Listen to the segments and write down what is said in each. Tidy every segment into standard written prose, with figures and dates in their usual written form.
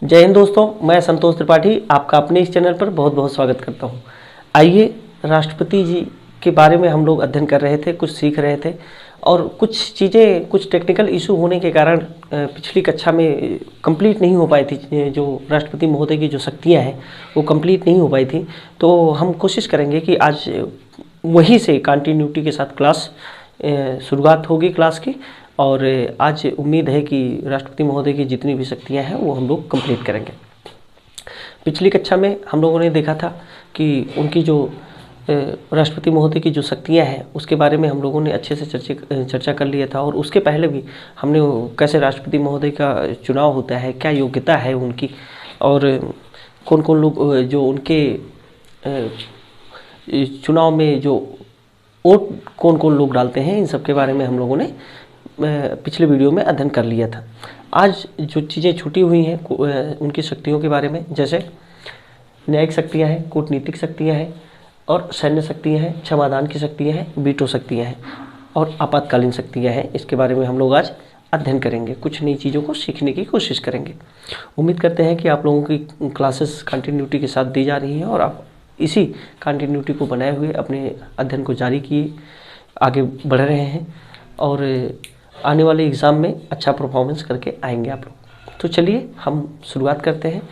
जय हिंद दोस्तों, मैं संतोष त्रिपाठी आपका अपने इस चैनल पर बहुत बहुत स्वागत करता हूं। आइए, राष्ट्रपति जी के बारे में हम लोग अध्ययन कर रहे थे, कुछ सीख रहे थे और कुछ चीज़ें, कुछ टेक्निकल इशू होने के कारण पिछली कक्षा में कंप्लीट नहीं हो पाई थी। जो राष्ट्रपति महोदय की जो शक्तियां हैं वो कंप्लीट नहीं हो पाई थी। तो हम कोशिश करेंगे कि आज वहीं से कंटिन्यूटी के साथ क्लास शुरुआत होगी क्लास की। और आज उम्मीद है कि राष्ट्रपति महोदय की जितनी भी शक्तियां हैं वो हम लोग कंप्लीट करेंगे। पिछली कक्षा में हम लोगों ने देखा था कि उनकी जो राष्ट्रपति महोदय की जो शक्तियां हैं उसके बारे में हम लोगों ने अच्छे से चर्चा कर लिया था। और उसके पहले भी हमने कैसे राष्ट्रपति महोदय का चुनाव होता है, क्या योग्यता है उनकी, और कौन कौन लोग जो उनके चुनाव में जो वोट कौन कौन लोग डालते हैं, इन सब के बारे में हम लोगों ने पिछले वीडियो में अध्ययन कर लिया था। आज जो चीज़ें छूटी हुई हैं उनकी शक्तियों के बारे में, जैसे न्यायिक शक्तियां हैं, कूटनीतिक शक्तियां हैं और सैन्य शक्तियां हैं, क्षमादान की शक्तियां हैं, वीटो शक्तियां हैं और आपातकालीन शक्तियां हैं। इसके बारे में हम लोग आज अध्ययन करेंगे, कुछ नई चीज़ों को सीखने की कोशिश करेंगे। उम्मीद करते हैं कि आप लोगों की क्लासेस कंटिन्यूटी के साथ दी जा रही हैं और आप इसी कंटिन्यूटी को बनाए हुए अपने अध्ययन को जारी किए आगे बढ़ रहे हैं और आने वाले एग्ज़ाम में अच्छा परफॉर्मेंस करके आएंगे आप लोग। तो चलिए हम शुरुआत करते हैं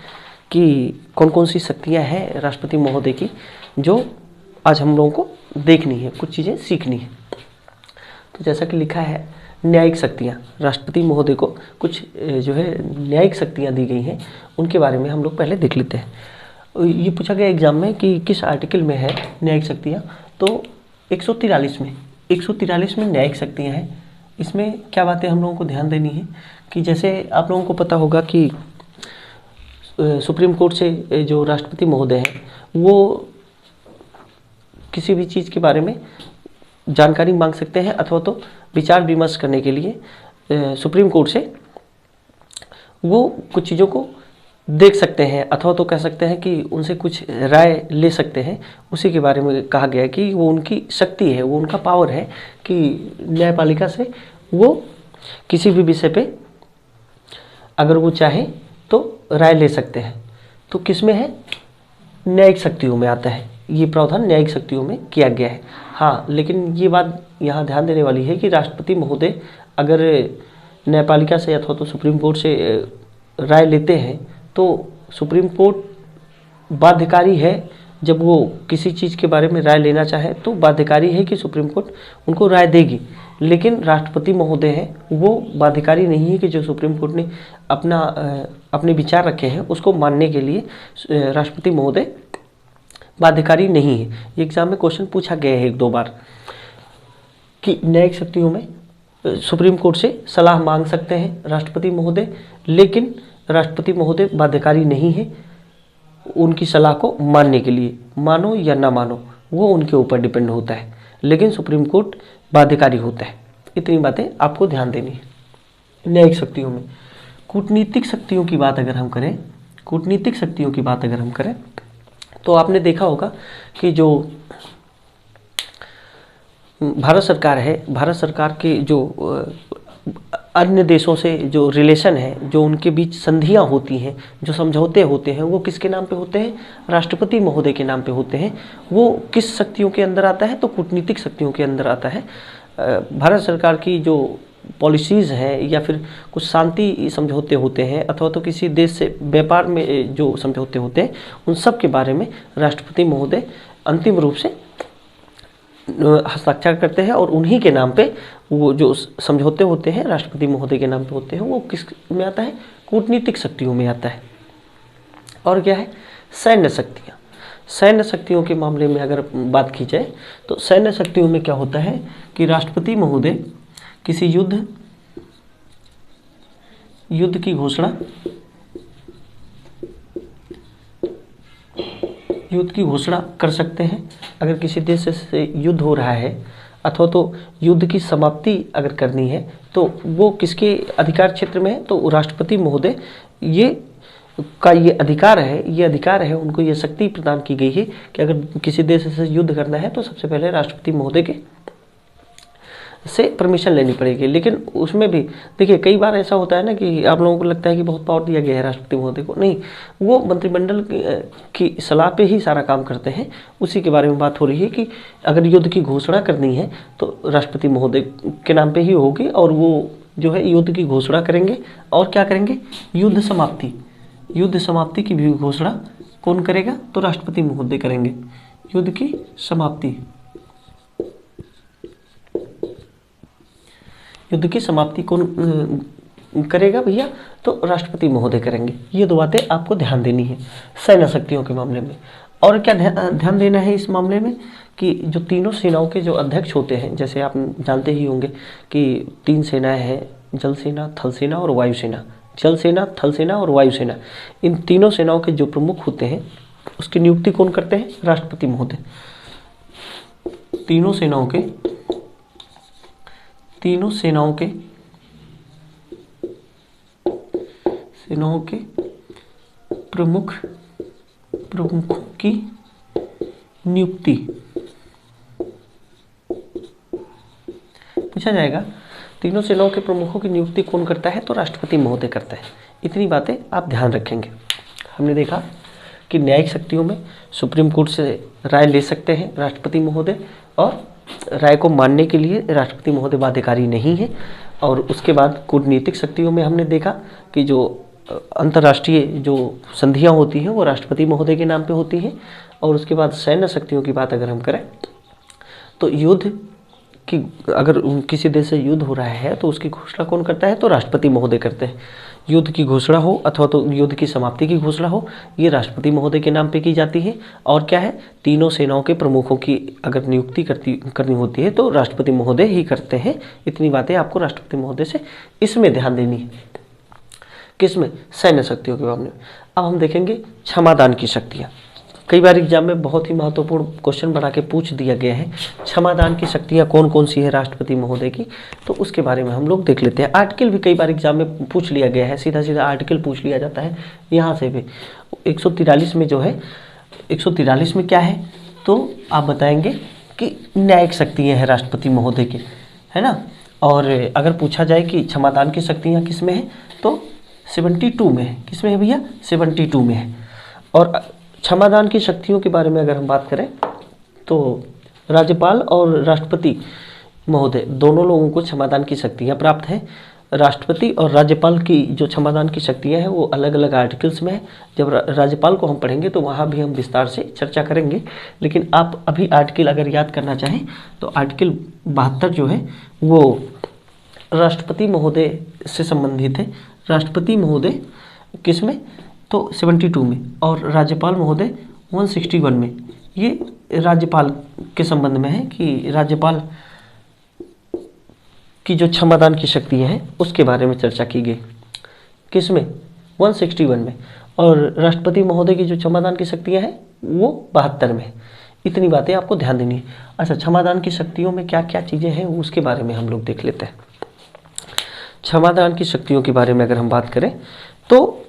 कि कौन कौन सी शक्तियां हैं राष्ट्रपति महोदय की जो आज हम लोगों को देखनी है, कुछ चीज़ें सीखनी है। तो जैसा कि लिखा है न्यायिक शक्तियां, राष्ट्रपति महोदय को कुछ जो है न्यायिक शक्तियां दी गई हैं, उनके बारे में हम लोग पहले देख लेते हैं। ये पूछा गया एग्जाम में कि किस आर्टिकल में है न्यायिक शक्तियाँ, तो 143 में न्यायिक शक्तियाँ हैं। इसमें क्या बातें हम लोगों को ध्यान देनी है कि जैसे आप लोगों को पता होगा कि सुप्रीम कोर्ट से जो राष्ट्रपति महोदय हैं वो किसी भी चीज़ के बारे में जानकारी मांग सकते हैं अथवा तो विचार विमर्श करने के लिए सुप्रीम कोर्ट से वो कुछ चीज़ों को देख सकते हैं अथवा तो कह सकते हैं कि उनसे कुछ राय ले सकते हैं। उसी के बारे में कहा गया है कि वो उनकी शक्ति है, वो उनका पावर है कि न्यायपालिका से वो किसी भी विषय पे अगर वो चाहे तो राय ले सकते हैं। तो किस में है? न्यायिक शक्तियों में आता है, ये प्रावधान न्यायिक शक्तियों में किया गया है। हाँ, लेकिन ये बात यहाँ ध्यान देने वाली है कि राष्ट्रपति महोदय अगर न्यायपालिका से अथवा तो सुप्रीम कोर्ट से राय लेते हैं तो सुप्रीम कोर्ट बाध्यकारी है। जब वो किसी चीज़ के बारे में राय लेना चाहे तो बाध्यकारी है कि सुप्रीम कोर्ट उनको राय देगी। लेकिन राष्ट्रपति महोदय हैं वो बाध्यकारी नहीं है कि जो सुप्रीम कोर्ट ने अपने विचार रखे हैं उसको मानने के लिए राष्ट्रपति महोदय बाध्यकारी नहीं है। ये एग्जाम में क्वेश्चन पूछा गया है एक दो बार कि न्यायिक शक्तियों में सुप्रीम कोर्ट से सलाह मांग सकते हैं राष्ट्रपति महोदय, लेकिन राष्ट्रपति महोदय बाध्यकारी नहीं है उनकी सलाह को मानने के लिए। मानो या ना मानो वो उनके ऊपर डिपेंड होता है, लेकिन सुप्रीम कोर्ट बाध्यकारी होता है। इतनी बातें आपको ध्यान देनी है। न्यायिक शक्तियों में कूटनीतिक शक्तियों की बात अगर हम करें, कूटनीतिक शक्तियों की बात अगर हम करें तो आपने देखा होगा कि जो भारत सरकार है, भारत सरकार के जो अन्य देशों से जो रिलेशन है, जो उनके बीच संधियां होती हैं, जो समझौते होते हैं, वो किसके नाम पे होते हैं? राष्ट्रपति महोदय के नाम पे होते हैं। वो किस शक्तियों के अंदर आता है? तो कूटनीतिक शक्तियों के अंदर आता है। भारत सरकार की जो पॉलिसीज़ हैं या फिर कुछ शांति समझौते होते हैं अथवा तो किसी देश से व्यापार में जो समझौते होते हैं, उन सब के बारे में राष्ट्रपति महोदय अंतिम रूप से हस्ताक्षर करते हैं और उन्हीं के नाम पे वो जो समझौते होते हैं राष्ट्रपति महोदय के नाम पे होते हैं। वो किस में आता है? कूटनीतिक शक्तियों में आता है। और क्या है? सैन्य शक्तियाँ। सैन्य शक्तियों के मामले में अगर बात की जाए तो सैन्य शक्तियों में क्या होता है कि राष्ट्रपति महोदय किसी युद्ध की घोषणा कर सकते हैं। अगर किसी देश से युद्ध हो रहा है अथवा तो युद्ध की समाप्ति अगर करनी है तो वो किसके अधिकार क्षेत्र में है? तो राष्ट्रपति महोदय ये अधिकार है, उनको ये शक्ति प्रदान की गई है कि अगर किसी देश से युद्ध करना है तो सबसे पहले राष्ट्रपति महोदय के से परमिशन लेनी पड़ेगी। लेकिन उसमें भी देखिए कई बार ऐसा होता है ना कि आप लोगों को लगता है कि बहुत पावर दिया गया है राष्ट्रपति महोदय को, नहीं, वो मंत्रिमंडल की सलाह पे ही सारा काम करते हैं। उसी के बारे में बात हो रही है कि अगर युद्ध की घोषणा करनी है तो राष्ट्रपति महोदय के नाम पे ही होगी, और वो जो है युद्ध की घोषणा करेंगे। और क्या करेंगे, युद्ध समाप्ति की भी घोषणा कौन करेगा, तो राष्ट्रपति महोदय करेंगे। युद्ध की समाप्ति कौन करेगा भैया, तो राष्ट्रपति महोदय करेंगे। ये दो बातें आपको ध्यान देनी है सैन्य शक्तियों के मामले में। और क्या ध्यान देना है इस मामले में कि जो तीनों सेनाओं के जो अध्यक्ष होते हैं, जैसे आप जानते ही होंगे कि 3 सेनाएं हैं, जल सेना, थल सेना और वायुसेना। जल सेना, थल सेना और वायुसेना, इन तीनों सेनाओं के जो प्रमुख होते हैं उसकी नियुक्ति कौन करते हैं, राष्ट्रपति महोदय। तीनों सेनाओं के प्रमुखों की नियुक्ति पूछा जाएगा। तीनों सेनाओं के प्रमुखों की नियुक्ति कौन करता है, तो राष्ट्रपति महोदय करता है। इतनी बातें आप ध्यान रखेंगे। हमने देखा कि न्यायिक शक्तियों में सुप्रीम कोर्ट से राय ले सकते हैं राष्ट्रपति महोदय, और राय को मानने के लिए राष्ट्रपति महोदय बाध्यकारी नहीं है। और उसके बाद कूटनीतिक शक्तियों में हमने देखा कि जो अंतर्राष्ट्रीय जो संधियां होती हैं वो राष्ट्रपति महोदय के नाम पे होती हैं। और उसके बाद सैन्य शक्तियों की बात अगर हम करें तो युद्ध कि अगर किसी देश से युद्ध हो रहा है तो उसकी घोषणा कौन करता है, तो राष्ट्रपति महोदय करते हैं। युद्ध की घोषणा हो अथवा तो युद्ध की समाप्ति की घोषणा हो, ये राष्ट्रपति महोदय के नाम पे की जाती है। और क्या है, तीनों सेनाओं के प्रमुखों की अगर नियुक्ति करनी होती है तो राष्ट्रपति महोदय ही करते हैं। इतनी बातें आपको राष्ट्रपति महोदय से इसमें ध्यान देनी है। किसमें, सैन्य शक्तियों के मामले में। अब हम देखेंगे क्षमादान की शक्तियाँ। कई बार एग्जाम में बहुत ही महत्वपूर्ण क्वेश्चन बना के पूछ दिया गया है, क्षमादान की शक्तियाँ कौन कौन सी है राष्ट्रपति महोदय की, तो उसके बारे में हम लोग देख लेते हैं। आर्टिकल भी कई बार एग्जाम में पूछ लिया गया है, सीधा सीधा आर्टिकल पूछ लिया जाता है यहाँ से भी। 143 में जो है, 143 में क्या है, तो आप बताएंगे कि न्यायिक शक्तियाँ हैं राष्ट्रपति महोदय की, है ना। और अगर पूछा जाए कि क्षमादान की शक्तियाँ किस में है, तो 72 में है। किस में है भैया, 72 में है। और क्षमादान की शक्तियों के बारे में अगर हम बात करें तो राज्यपाल और राष्ट्रपति महोदय दोनों लोगों को क्षमादान की शक्तियाँ प्राप्त हैं। राष्ट्रपति और राज्यपाल की जो क्षमादान की शक्तियाँ हैं वो अलग अलग आर्टिकल्स में है। जब राज्यपाल को हम पढ़ेंगे तो वहाँ भी हम विस्तार से चर्चा करेंगे। लेकिन आप अभी आर्टिकल अगर याद करना चाहें तो आर्टिकल 72 जो है वो राष्ट्रपति महोदय से संबंधित है। राष्ट्रपति महोदय किस में, तो 72 में, और राज्यपाल महोदय 161 में। ये राज्यपाल के संबंध में है कि राज्यपाल की जो क्षमादान की शक्तियाँ हैं उसके बारे में चर्चा की गई। किस में, 161 में। और राष्ट्रपति महोदय की जो क्षमादान की शक्तियाँ हैं वो 72 में। इतनी बातें आपको ध्यान देनी है। अच्छा, क्षमादान की शक्तियों में क्या क्या चीज़ें हैं उसके बारे में हम लोग देख लेते हैं। क्षमादान की शक्तियों के बारे में अगर हम बात करें तो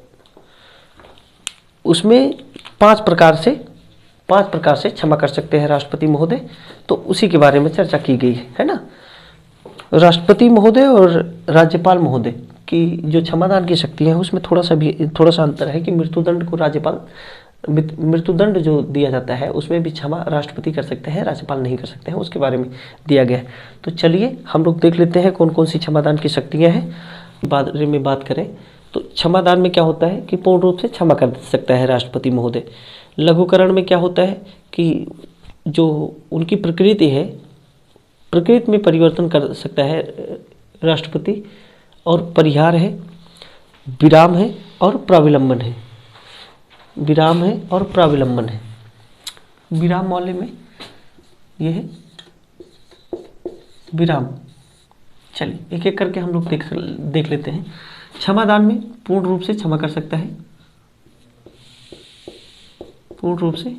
उसमें 5 प्रकार से क्षमा कर सकते हैं राष्ट्रपति महोदय। तो उसी के बारे में चर्चा की गई है ना। राष्ट्रपति महोदय और राज्यपाल महोदय की जो क्षमादान की शक्ति है उसमें थोड़ा सा अंतर है कि मृत्युदंड जो दिया जाता है उसमें भी क्षमा राष्ट्रपति कर सकते हैं, राज्यपाल नहीं कर सकते हैं। उसके बारे में दिया गया है। तो चलिए हम लोग देख लेते हैं कौन कौन सी क्षमादान की शक्तियाँ हैं। बारे में बात करें तो क्षमादान में क्या होता है कि पूर्ण रूप से क्षमा कर सकता है राष्ट्रपति महोदय। लघुकरण में क्या होता है कि जो उनकी प्रकृति है, प्रकृति में परिवर्तन कर सकता है राष्ट्रपति। और परिहार है, विराम है और प्राविलंबन है। विराम है और प्राविलंबन है। विराम वाले में यह है विराम। चलिए एक एक करके हम लोग देख लेते हैं। क्षमादान में पूर्ण रूप से क्षमा कर सकता है, पूर्ण रूप से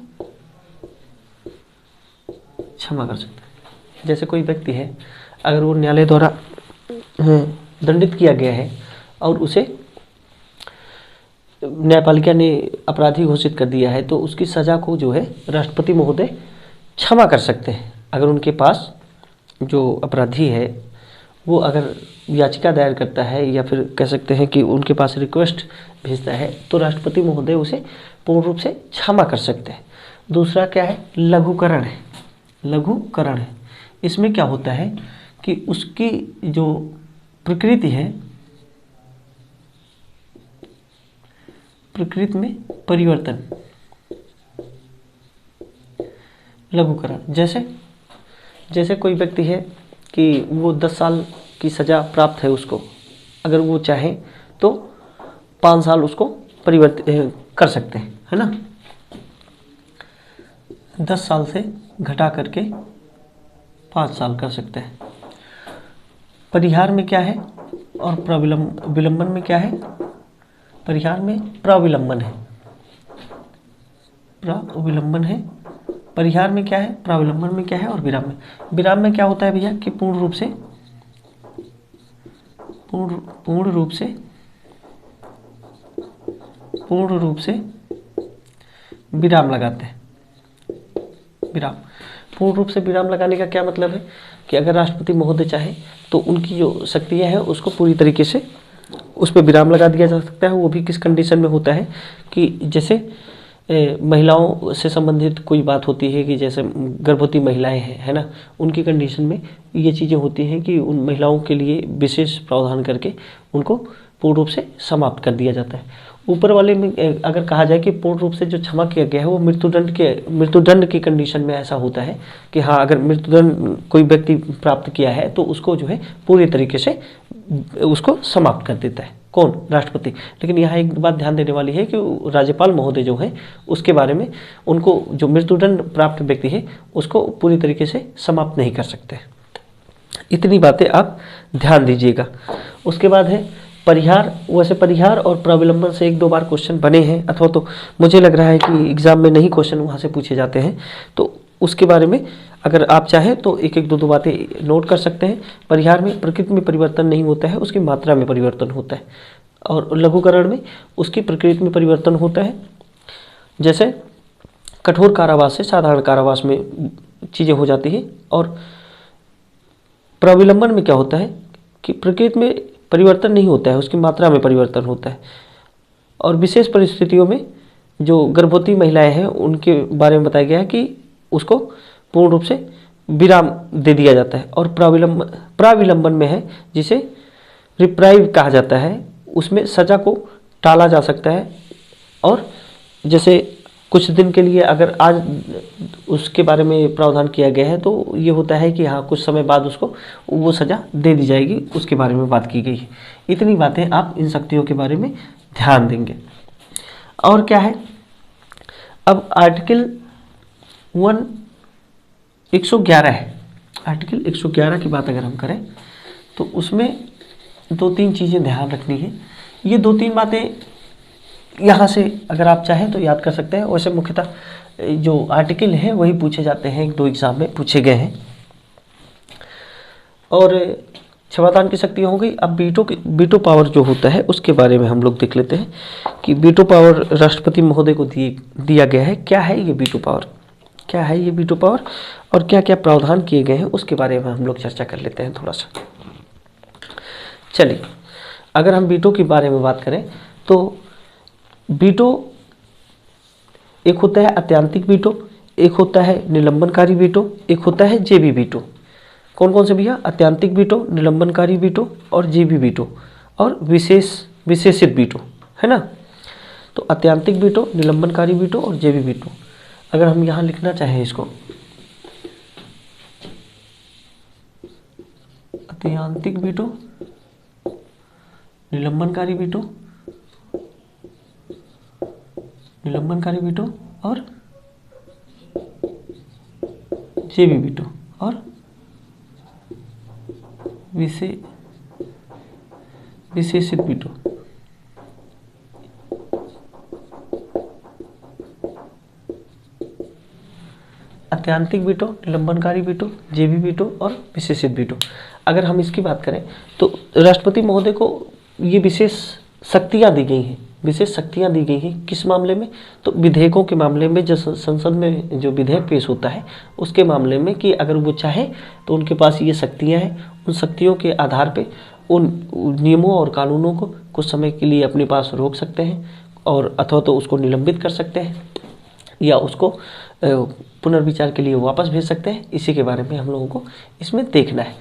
क्षमा कर सकता है। जैसे कोई व्यक्ति है, अगर वो न्यायालय द्वारा दंडित किया गया है और उसे न्यायपालिका ने अपराधी घोषित कर दिया है तो उसकी सज़ा को जो है राष्ट्रपति महोदय क्षमा कर सकते हैं। अगर उनके पास जो अपराधी है वो अगर याचिका दायर करता है या फिर कह सकते हैं कि उनके पास रिक्वेस्ट भेजता है तो राष्ट्रपति महोदय उसे पूर्ण रूप से क्षमा कर सकते हैं। दूसरा क्या है, लघुकरण है। लघुकरण है, इसमें क्या होता है कि उसकी जो प्रकृति है, प्रकृति में परिवर्तन, लघुकरण। जैसे कोई व्यक्ति है कि वो 10 साल की सज़ा प्राप्त है उसको, अगर वो चाहे तो 5 साल उसको परिवर्तित कर सकते हैं, है ना। 10 साल से घटा करके 5 साल कर सकते हैं। परिहार में क्या है और विलंबन में क्या है। परिहार में प्राविलंबन है, प्राविलंबन है। परिहार में क्या है, प्राविलंबन में क्या है, और विराम में क्या होता है भैया कि पूर्ण रूप से विराम लगाते हैं। विराम, पूर्ण रूप से विराम लगाने का क्या मतलब है कि अगर राष्ट्रपति महोदय चाहे तो उनकी जो शक्तियां हैं उसको पूरी तरीके से उस पर विराम लगा दिया जा सकता है। वो भी किस कंडीशन में होता है कि जैसे महिलाओं से संबंधित कोई बात होती है कि जैसे गर्भवती महिलाएं हैं, है ना, उनकी कंडीशन में ये चीज़ें होती हैं कि उन महिलाओं के लिए विशेष प्रावधान करके उनको पूर्ण रूप से समाप्त कर दिया जाता है। ऊपर वाले में अगर कहा जाए कि पूर्ण रूप से जो क्षमा किया गया है वो मृत्युदंड की कंडीशन में ऐसा होता है कि हाँ, अगर मृत्युदंड कोई व्यक्ति प्राप्त किया है तो उसको जो है पूरी तरीके से उसको समाप्त कर देता है। कौन, राष्ट्रपति। लेकिन यहाँ एक बात ध्यान देने वाली है कि राज्यपाल महोदय जो हैं उसके बारे में उनको जो मृत्युदंड प्राप्त व्यक्ति है उसको पूरी तरीके से समाप्त नहीं कर सकते। इतनी बातें आप ध्यान दीजिएगा। उसके बाद है परिहार। वैसे परिहार और प्राविलंबन से 1-2 बार क्वेश्चन बने हैं, अथवा तो मुझे लग रहा है कि एग्जाम में नहीं क्वेश्चन वहाँ से पूछे जाते हैं, तो उसके बारे में अगर आप चाहें तो 1-2 बातें नोट कर सकते हैं। परिहार में प्रकृति में परिवर्तन नहीं होता है, उसकी मात्रा में परिवर्तन होता है। और लघुकरण में उसकी प्रकृति में परिवर्तन होता है। जैसे कठोर कारावास से साधारण कारावास में चीज़ें हो जाती हैं। और प्राविलंबन में क्या होता है कि प्रकृति में परिवर्तन नहीं होता है, उसकी मात्रा में परिवर्तन होता है। और विशेष परिस्थितियों में जो गर्भवती महिलाएं हैं उनके बारे में बताया गया है कि उसको पूर्ण रूप से विराम दे दिया जाता है। और प्राविलंबन में है जिसे रिप्राइव कहा जाता है, उसमें सज़ा को टाला जा सकता है। और जैसे कुछ दिन के लिए अगर आज उसके बारे में प्रावधान किया गया है तो ये होता है कि हाँ, कुछ समय बाद उसको वो सज़ा दे दी जाएगी, उसके बारे में बात की गई है। इतनी बातें आप इन शक्तियों के बारे में ध्यान देंगे। और क्या है, अब आर्टिकल 111 है। आर्टिकल 111 की बात अगर हम करें तो उसमें 2-3 चीज़ें ध्यान रखनी है। ये 2-3 बातें यहाँ से अगर आप चाहें तो याद कर सकते हैं। वैसे मुख्यतः जो आर्टिकल है वही पूछे जाते हैं, 1-2 एग्जाम में पूछे गए हैं। और क्षमादान की शक्ति हो गई। अब वीटो पावर जो होता है उसके बारे में हम लोग देख लेते हैं कि वीटो पावर राष्ट्रपति महोदय को दिया गया है। क्या है ये वीटो पावर, क्या है ये वीटो पावर, और क्या क्या प्रावधान किए गए हैं उसके बारे में हम लोग चर्चा कर लेते हैं थोड़ा सा। चलिए, अगर हम वीटो के बारे में बात करें तो वीटो एक होता है अत्यांतिक वीटो, एक होता है निलंबनकारी वीटो, एक होता है जेबी वीटो। कौन कौन से भैया, अत्यांतिक वीटो, निलंबनकारी वीटो और जेबी वीटो और विशेषित वीटो, है ना। तो अत्यांतिक वीटो, निलंबनकारी वीटो और जेबी वीटो। अगर हम यहाँ लिखना चाहें इसको, अत्यांतिक वीटो, निलंबनकारी वीटो और जेबी वीटो और विशेषित वीटो। अत्यांतिक वीटो, निलंबनकारी वीटो, जेबी वीटो और विशेषित वीटो। अगर हम इसकी बात करें तो राष्ट्रपति महोदय को ये विशेष शक्तियाँ दी गई हैं विशेष शक्तियां दी गई हैं। किस मामले में? तो विधेयकों के मामले में, जो संसद में जो विधेयक पेश होता है उसके मामले में, कि अगर वो चाहे तो उनके पास ये शक्तियां हैं, उन शक्तियों के आधार पे उन नियमों और कानूनों को कुछ समय के लिए अपने पास रोक सकते हैं, और अथवा तो उसको निलंबित कर सकते हैं, या उसको पुनर्विचार के लिए वापस भेज सकते हैं। इसी के बारे में हम लोगों को इसमें देखना है।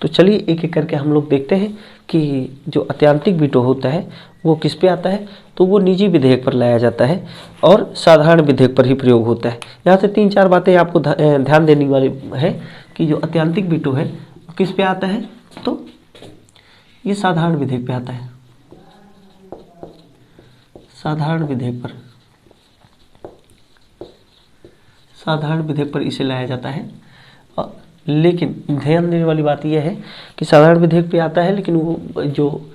तो चलिए एक एक करके हम लोग देखते हैं कि जो अत्यंतिक वीटो होता है वो किस पे आता है। तो वो निजी विधेयक पर लाया जाता है और साधारण विधेयक पर ही प्रयोग होता है। यहाँ से 3-4 बातें आपको ध्यान देने वाली है कि जो अत्यंतिक वीटो है वो किस पे आता है, तो ये साधारण विधेयक पे आता है। साधारण विधेयक पर इसे लाया जाता है। लेकिन ध्यान देने वाली बात यह है कि साधारण विधेयक पे आता है, लेकिन वो जो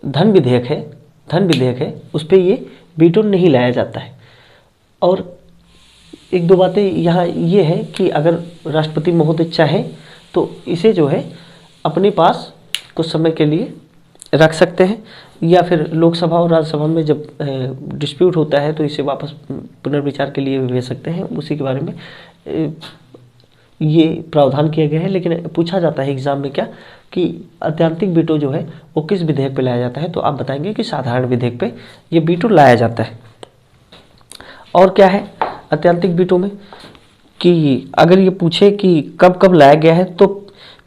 धन विधेयक है उस पे ये वीटो नहीं लाया जाता है। और 1-2 बातें यहाँ ये है कि अगर राष्ट्रपति महोदय चाहे तो इसे जो है अपने पास कुछ समय के लिए रख सकते हैं, या फिर लोकसभा और राज्यसभा में जब डिस्प्यूट होता है तो इसे वापस पुनर्विचार के लिए भेज सकते हैं। उसी के बारे में ये प्रावधान किया गया है। लेकिन पूछा जाता है एग्जाम में क्या कि अत्यंतिक वीटो जो है वो किस विधेयक पे लाया जाता है, तो आप बताएंगे कि साधारण विधेयक पे ये वीटो लाया जाता है। और क्या है अत्यंतिक वीटो में, कि अगर ये पूछे कि कब कब लाया गया है, तो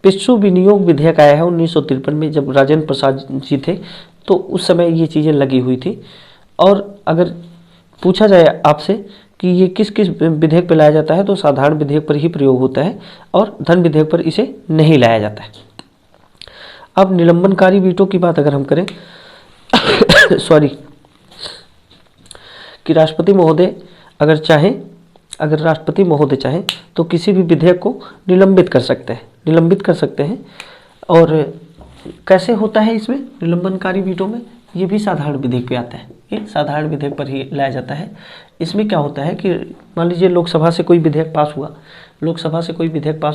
पिस्सू विनियोग विधेयक आया है 1953 में, जब राजेंद्र प्रसाद जी थे तो उस समय ये चीज़ें लगी हुई थी। और अगर पूछा जाए आपसे कि ये किस किस विधेयक पर लाया जाता है, तो साधारण विधेयक पर ही प्रयोग होता है और धन विधेयक पर इसे नहीं लाया जाता है। अब निलंबनकारी वीटो की बात अगर हम करें कि राष्ट्रपति महोदय चाहें तो किसी भी विधेयक को निलंबित कर सकते हैं। और कैसे होता है इसमें निलंबनकारी वीटो में, ये भी साधारण विधेयक पे आता है। ये साधारण विधेयक पर ही लाया जाता है। इसमें क्या होता है कि मान लीजिए लोकसभा से कोई विधेयक पास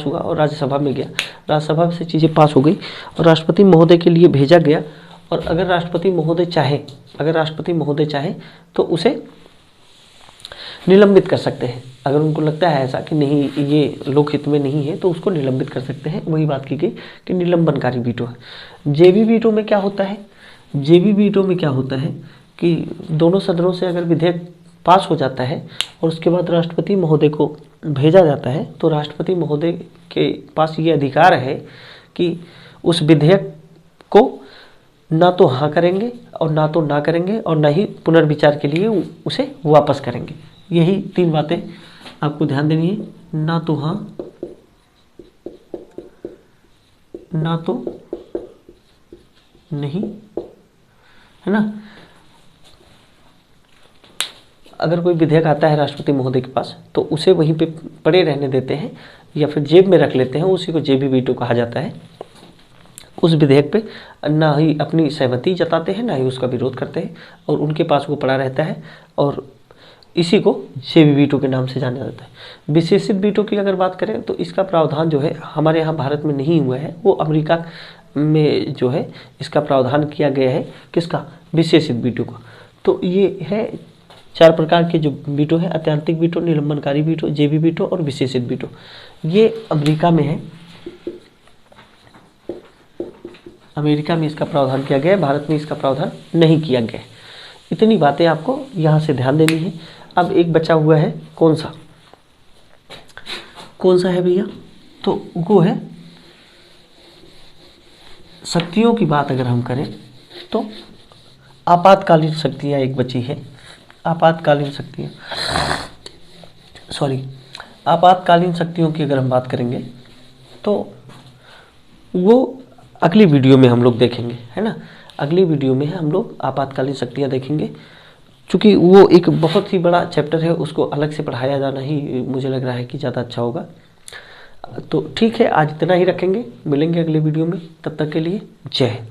हुआ और राज्यसभा में गया, राज्यसभा से चीज़ें पास हो गई और राष्ट्रपति महोदय के लिए भेजा गया। और अगर राष्ट्रपति महोदय चाहे तो उसे निलंबित कर सकते हैं। अगर उनको लगता है ऐसा कि नहीं ये लोकहित में नहीं है तो उसको निलंबित कर सकते हैं। वही बात की गई कि निलंबनकारी वीटो है। जेबी वीटो में क्या होता है कि दोनों सदनों से अगर विधेयक पास हो जाता है और उसके बाद राष्ट्रपति महोदय को भेजा जाता है, तो राष्ट्रपति महोदय के पास ये अधिकार है कि उस विधेयक को ना तो हाँ करेंगे और ना तो ना करेंगे, और ना ही पुनर्विचार के लिए उसे वापस करेंगे। यही 3 बातें आपको ध्यान देनी है, ना तो हाँ, ना तो नहीं, है ना। अगर कोई विधेयक आता है राष्ट्रपति महोदय के पास तो उसे वहीं पे पड़े रहने देते हैं या फिर जेब में रख लेते हैं, उसी को जेबी वीटो कहा जाता है। उस विधेयक पे ना ही अपनी सहमति जताते हैं, ना ही उसका विरोध करते हैं, और उनके पास वो पड़ा रहता है, और इसी को जेबी वीटो के नाम से जाना जाता है। विशेषित वीटो की अगर बात करें तो इसका प्रावधान जो है हमारे यहाँ भारत में नहीं हुआ है, वो अमेरिका में जो है इसका प्रावधान किया गया है। किसका? विशेषित वीटो का। तो ये है 4 प्रकार के जो वीटो है, अत्यंतिक वीटो, निलंबनकारी वीटो, जेबी वीटो और विशेषित वीटो। ये अमेरिका में है, अमेरिका में इसका प्रावधान किया गया है, भारत में इसका प्रावधान नहीं किया गया है। इतनी बातें आपको यहाँ से ध्यान देनी है। अब एक बचा हुआ है, कौन सा है भैया? तो वो है शक्तियों की बात अगर हम करें तो आपातकालीन शक्तियाँ एक बची है। आपातकालीन शक्तियों की अगर हम बात करेंगे तो वो अगली वीडियो में हम लोग देखेंगे, है ना। अगली वीडियो में हम लोग आपातकालीन शक्तियाँ देखेंगे। चूँकि वो एक बहुत ही बड़ा चैप्टर है, उसको अलग से पढ़ाया जाना ही मुझे लग रहा है कि ज़्यादा अच्छा होगा। तो ठीक है, आज इतना ही रखेंगे, मिलेंगे अगले वीडियो में। तब तक के लिए जय हिंद।